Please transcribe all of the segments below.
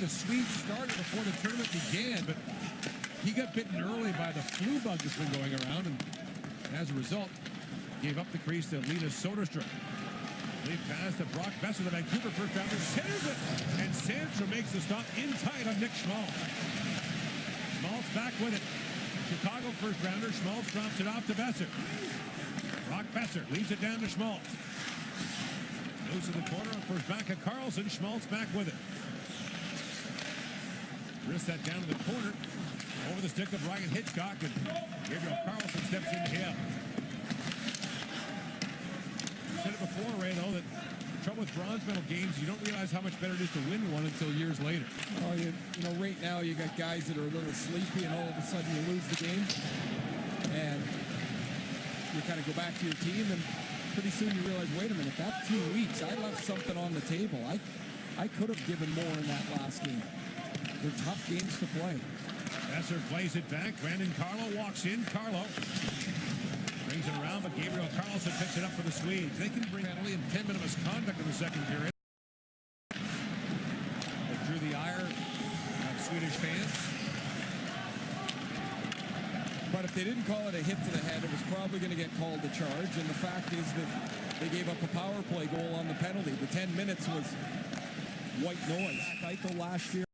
the Swedes started before the tournament began, but he got bitten early by the flu bug that's been going around, and as a result, gave up the crease to Linus Soderstrom. Lead pass to Brock Besser, the Vancouver first rounder, centers it, and Sandstrom makes the stop in tight on Nick Schmaltz. Schmaltz back with it. Chicago first rounder, Schmaltz drops it off to Besser. Brock Besser leaves it down to Schmaltz. Moves to the corner, first back at Carlson, Schmaltz back with it. Wrist that down to the corner, over the stick of Ryan Hitchcock, and Gabriel Carlson steps in to him. Said it before, Ray, though, that the trouble with bronze medal games, you don't realize how much better it is to win one until years later. Oh, you know, right now you got guys that are a little sleepy, and all of a sudden you lose the game, and you kind of go back to your team, and pretty soon you realize, wait a minute, that 2 weeks, I left something on the table. I could have given more in that last game. They're tough games to play. Besser plays it back. Brandon Carlo walks in. Carlo brings it around, but Gabriel Carlson picks it up for the Swedes. They can bring penalty and 10-minute misconduct in the second period. It drew the ire of Swedish fans. But if they didn't call it a hit to the head, it was probably going to get called a charge. And the fact is that they gave up a power play goal on the penalty. The 10 minutes was white noise. Eichel last year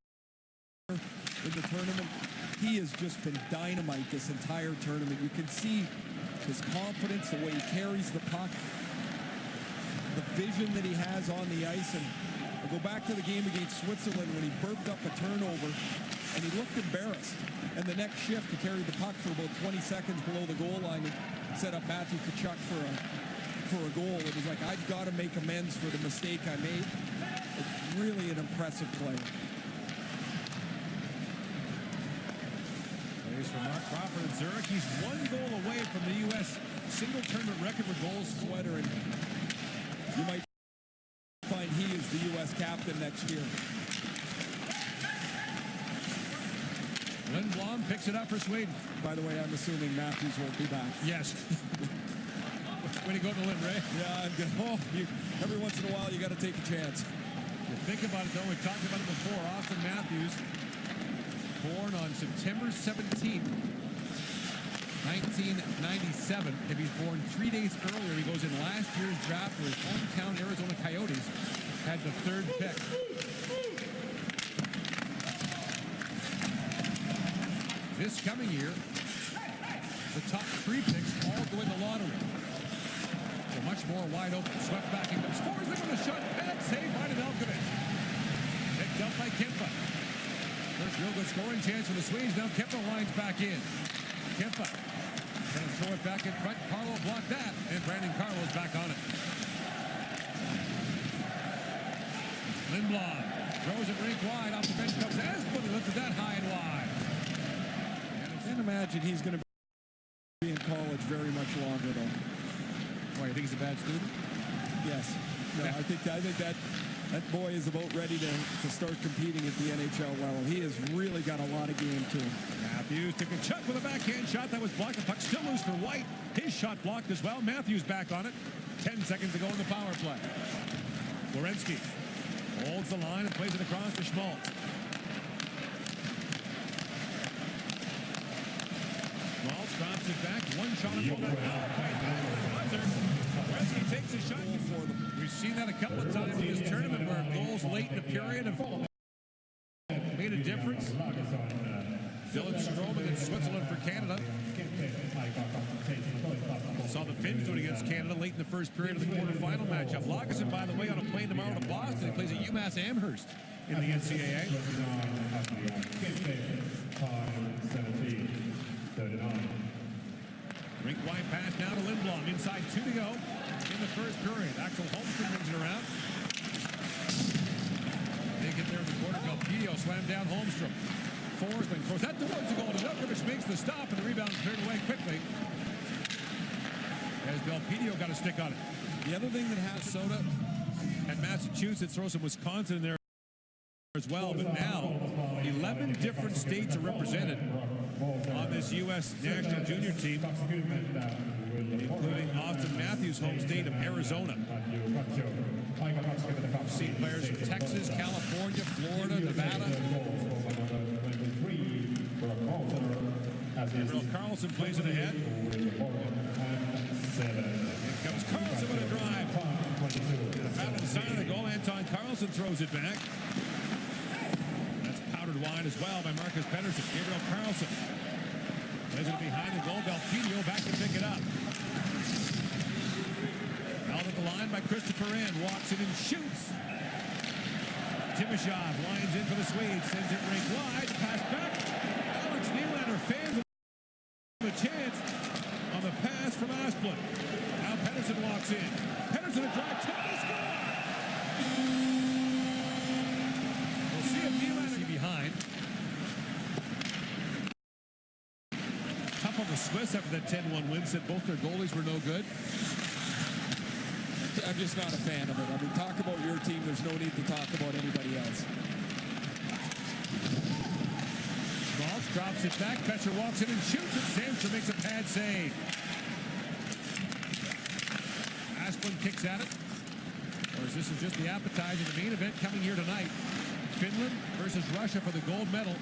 in the tournament, he has just been dynamite this entire tournament. You can see his confidence, the way he carries the puck, the vision that he has on the ice. And I go back to the game against Switzerland when he burped up a turnover and he looked embarrassed. And the next shift, he carried the puck for about 20 seconds below the goal line and set up Matthew Tkachuk for a goal. It was like, I've got to make amends for the mistake I made. It's really an impressive player. For Mark Crawford in Zurich. He's one goal away from the U.S. single tournament record for goals. Sweater, and you might find he is the U.S. captain next year. Lindblom picks it up for Sweden. By the way, I'm assuming Matthews won't be back. Yes. Way to go to Lynn, Ray. Yeah, I'm good. Every once in a while, you got to take a chance. You think about it, though. We've talked about it before. Austin Matthews, born on September 17th, 1997. If he's born 3 days earlier, he goes in last year's draft where his hometown Arizona Coyotes had the third pick. This coming year, the top 3 picks all go in the lottery. So much more wide open. Swept back and scores them with a shot. Bad save by Nedeljkovic. Picked up by Kempa. First real good scoring chance for the Swedes. Now Kempa lines back in. Kempa going to throw it back in front. Carlo blocked that. And Brandon Carlo's back on it. Lindblom throws it rink wide. Off the bench comes Asplund and lifted that high and wide. I can't imagine he's going to be in college very much longer, though. Why, you think he's a bad student? Yes. No, I think that boy is about ready to start competing at the NHL level. He has really got a lot of game to him. Matthews took a chuck with a backhand shot that was blocked. The puck still loose for White. His shot blocked as well. Matthews back on it. 10 seconds to go in the power play. Werenski holds the line and plays it across to Schmaltz. Schmaltz drops it back. One shot and pull back out. Werenski takes a shot for them. We've seen that a couple of times in this tournament where goals late in the period have made a difference. Dylan Strome against Switzerland for Canada. Saw the Finns do it against Canada late in the first period of the quarterfinal matchup. Lagesson, by the way, on a plane tomorrow to Boston. He plays at UMass Amherst in the NCAA. Rink wide pass now to Lindblom. Inside 2 to go in the first period. Axel Holmstrom brings it around. They get there in the corner. Belpedio slammed down Holmstrom. Forsman throws that towards the goal. Nedeljkovic makes the stop, and the rebound cleared away quickly. As Belpedio got a stick on it. The other thing that happened, Minnesota and Massachusetts, throw some Wisconsin in there as well, but now 11 different states are represented on this U.S. national junior team, including Austin Matthews' home state of Arizona. seen players from Texas, California, Florida, Nevada. Gabriel Carlson plays it ahead. Here comes Carlson with a drive. Found inside of the goal. Anton Carlson throws it back. That's powdered wide as well by Marcus Pettersson. Gabriel Carlson plays it behind the goal. Belfinio back to pick it up. Held at the line by Christopher Wren. Walks in and shoots. Timashov lines in for the Swedes. Sends it rink wide. Pass back. Alex Nylander fans a chance on the pass from Asplund. Now Pettersson walks in. Pettersson a drive. Tip to score. We'll see if Nylander behind. Tough on the Swiss after that 10-1 win. Said both their goalies were no good. I'm just not a fan of it. I mean, talk about your team. There's no need to talk about anybody else. Schmaltz drops it back. Petcher walks in and shoots it. Sandstrom makes a pad save. Asplund kicks at it. Or is this just the appetizer? The main event coming here tonight. Finland versus Russia for the gold medal.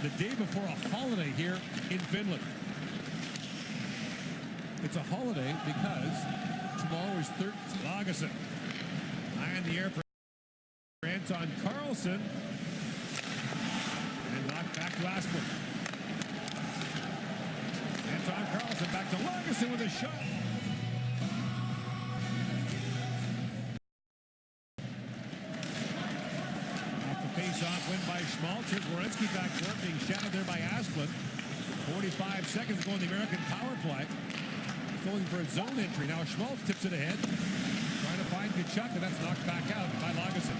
The day before a holiday here in Finland. It's a holiday because tomorrow is 13th. Lagesson. High in the air for Anton Carlson. And knocked back to Asplund. Anton Carlson back to Lagesson with a shot. Off the face-off win by Schmaltz. Here's Werenski back for it, being shadowed there by Asplund. 45 seconds going the American power play. Going for a zone entry. Now Schmaltz tips it ahead. Trying to find Tkachuk, and that's knocked back out by Lagesson.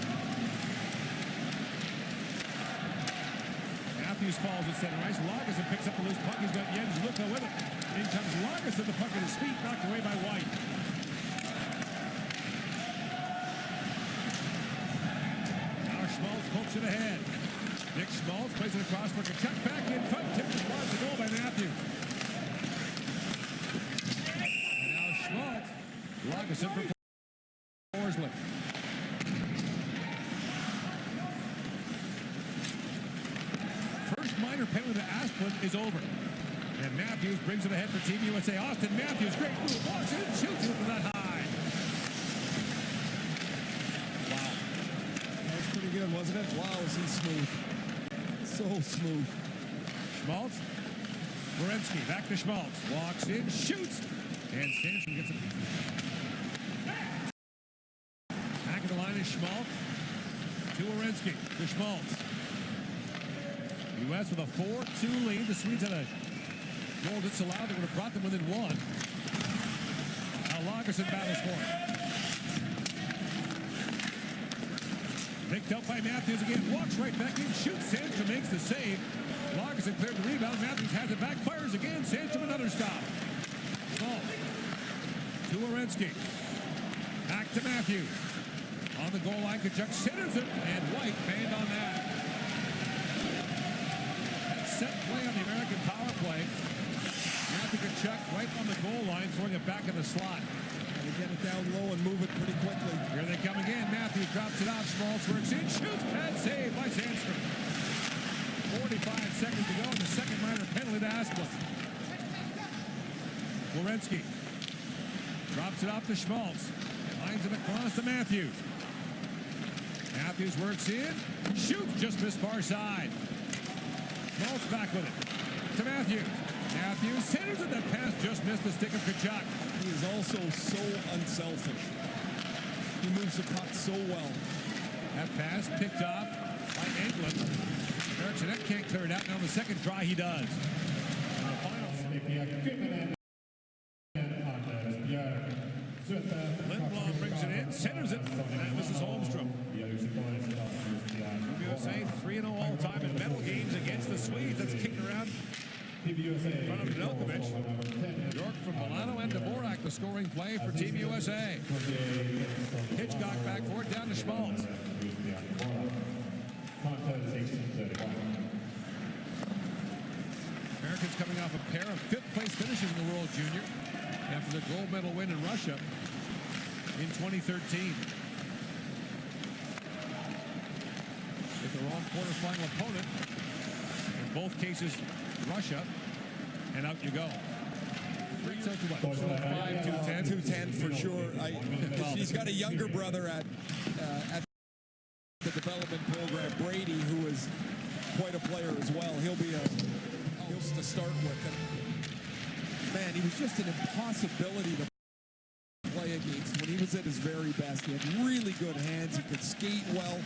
Matthews falls at center ice. Lagesson picks up the loose puck. He's got Jens Luka with it. In comes Lagesson, the puck at his feet, knocked away by White. Now Schmaltz pokes it ahead. Nick Schmaltz plays it across for Tkachuk. Back in front, tipped it towards the goal by Matthews. Lagesson for Forsling. First minor penalty to Asplund is over. And Matthews brings it ahead for Team USA. Austin Matthews, great move. Walks in and shoots it from that high. Wow. That was pretty good, wasn't it? Wow, is he smooth. So smooth. Schmaltz. Werenski back to Schmaltz. Walks in, shoots. And Sandstrom gets it. Back of the line is Schmaltz. To Werenski. To Schmaltz. U.S. with a 4-2 lead. The Swedes had a goal disallowed that would have brought them within one. Now Lagesson battles for it. Picked up by Matthews again. Walks right back in. Shoots. Sandstrom makes the save. Lagesson cleared the rebound. Matthews has it back. Fires again. Sandstrom another stop. Schmaltz. To Werenski. Back to Matthews. On the goal line, Tkachuk centers it, and White banned on that. That set play on the American power play. Matthew Tkachuk right on the goal line, throwing it back in the slot. And they get it down low and move it pretty quickly. Here they come again. Matthews drops it out. Schmaltz works in, shoots, pad save by Sandstrom. 45 seconds to go, and the second minor penalty to Asplund. Werenski drops it off to Schmaltz. Lines it across to Matthews. Matthews works in. Shoots. Just missed far side. Schmaltz back with it. To Matthews. Matthews centers it. That pass just missed the stick of Tkachuk. He is also so unselfish. He moves the puck so well. That pass picked off by Englund. Eriksson can't clear it out. Now on the second try, he does. Lindblom brings it in, centers it, and that misses Holmstrom. USA 3-0 all-time in medal games against the Swedes. That's kicking around in front of Nedeljkovic. York from Milano and Dvorak, the scoring play for Team USA. Hitchcock back for it, down to Schmaltz. Americans coming off a pair of fifth-place finishes in the World Junior after the gold medal win in Russia in 2013. quarterfinal opponent. In both cases, Russia. And out you go. 5'2", 210 for sure. He's got a younger brother at the development program, Brady, who is quite a player as well. He'll be a house to start with. And man, he was just an impossibility to play against when he was at his very best. He had really good hands. He could skate well.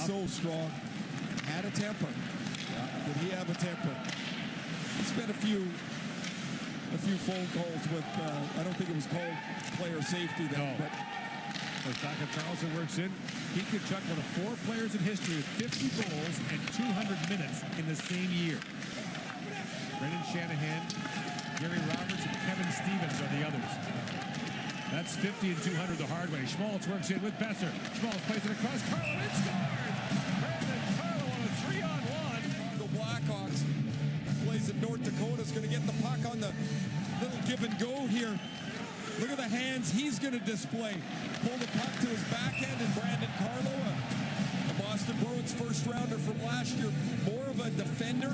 So strong. Had a temper. Did he have a temper? He spent a few phone calls with, I don't think it was called player safety then. No. As Taka Carlson works in, he could chuck one of 4 players in history with 50 goals and 200 minutes in the same year. Brendan Shanahan, Gary Roberts, and Kevin Stevens are the others. That's 50 and 200 the hard way. Schmaltz works in with Besser. Schmaltz plays it across. Carlo and scores! Brandon Carlo on a 3-on-1. The Blackhawks plays in North Dakota. Is going to get the puck on the little give and go here. Look at the hands he's going to display. Pull the puck to his backhand, and Brandon Carlo, a Boston Bruins first rounder from last year, more of a defender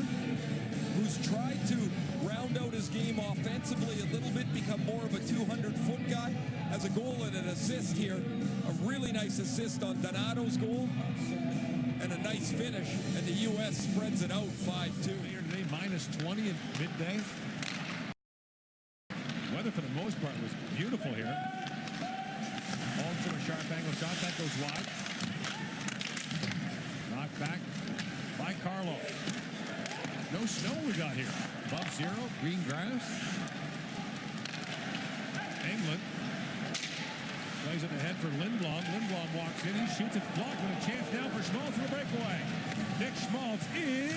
who's tried to round out his game offensively a little bit, become more of a 200-foot guy. Has a goal and an assist here. A really nice assist on Donato's goal. And a nice finish. And the U.S. spreads it out 5-2. Here today, minus 20 at midday. Weather for the most part was beautiful here. Holmstrom, a sharp angle shot. That goes wide. Knocked back by Carlo. No snow we got here. Above zero, green grass. England plays it ahead for Lindblom. Lindblom walks in. He shoots. It's blocked with a chance now for Schmaltz for a breakaway. Nick Schmaltz in.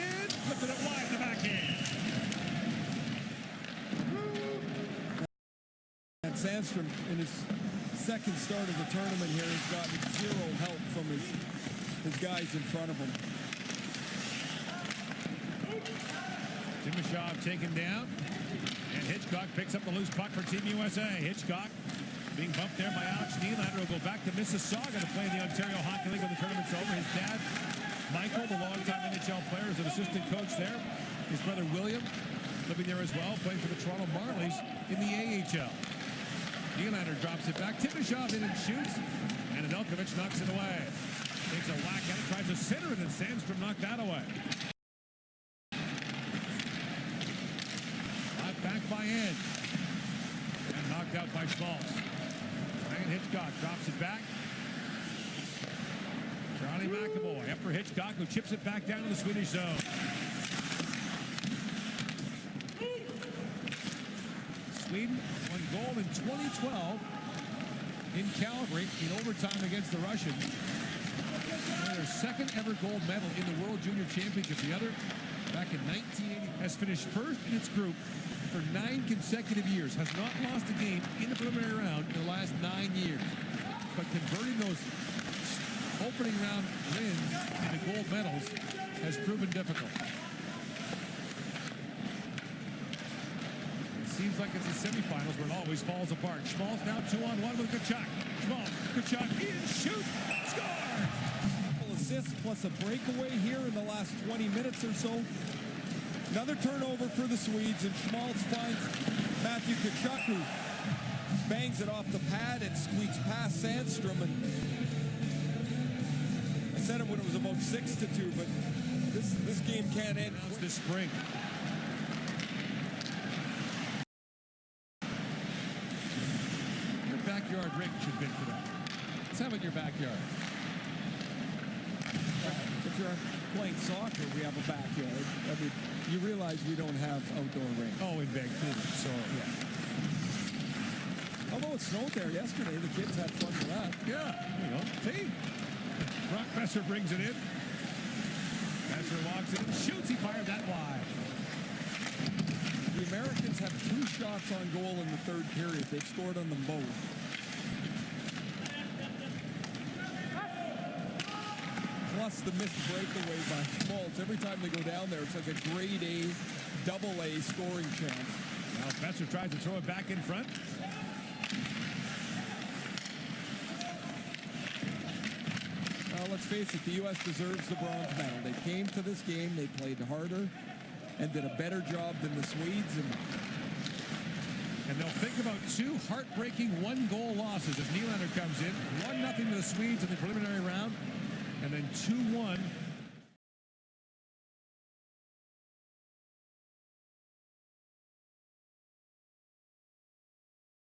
Lifted it wide in the backhand. And Sandstrom, in his second start of the tournament here, has gotten zero help from his guys in front of him. Timashov taken down. And Hitchcock picks up the loose puck for Team USA. Hitchcock being bumped there by Alex Nylander. Will go back to Mississauga to play in the Ontario Hockey League when the tournament's over. His dad, Michael, the longtime NHL player, is an assistant coach there. His brother, William, living there as well, playing for the Toronto Marlies in the AHL. Nylander drops it back. Timashov in and shoots. And Nedeljkovic knocks it away. Takes a whack at it, tries to center it, and Sandstrom knocked that away. Back by Ed. And knocked out by Schmaltz. Ryan Hitchcock drops it back. Charlie McAvoy up for Hitchcock, who chips it back down to the Swedish zone. Sweden won gold in 2012 in Calgary in overtime against the Russians. Their second ever gold medal in the World Junior Championship. The other, back in 1980, has finished first in its group for 9 consecutive years, has not lost a game in the preliminary round in the last 9 years. But converting those opening round wins into gold medals has proven difficult. It seems like it's the semifinals where it always falls apart. Schmaltz now 2-on-1 with Kachuk. Schmaltz, Kachuk in, shoot, score! Couple assists plus a breakaway here in the last 20 minutes or so. Another turnover for the Swedes, and Schmaltz finds Matthew Kachuk, who bangs it off the pad and squeaks past Sandstrom. And I said it when it was about 6-2, but this game can't end this spring. Your backyard rink should bid for that. Let's have it in your backyard. If you're playing soccer, we have a backyard. I mean, you realize we don't have outdoor rinks. Oh, in Vancouver, so yeah. Although it snowed there yesterday, the kids had fun with that. Yeah, there you go. See? Brock Besser brings it in. Besser walks in, shoots, he fired that wide. The Americans have 2 shots on goal in the third period. They've scored on them both. Plus the missed breakaway by Schmaltz. Every time they go down there, it's like a grade A, double A scoring chance. Now Besser tries to throw it back in front. let's face it, the U.S. deserves the bronze medal. They came to this game, they played harder, and did a better job than the Swedes. And they'll think about two heartbreaking one-goal losses as Nylander comes in. 1-0 to the Swedes in the preliminary round, and then 2-1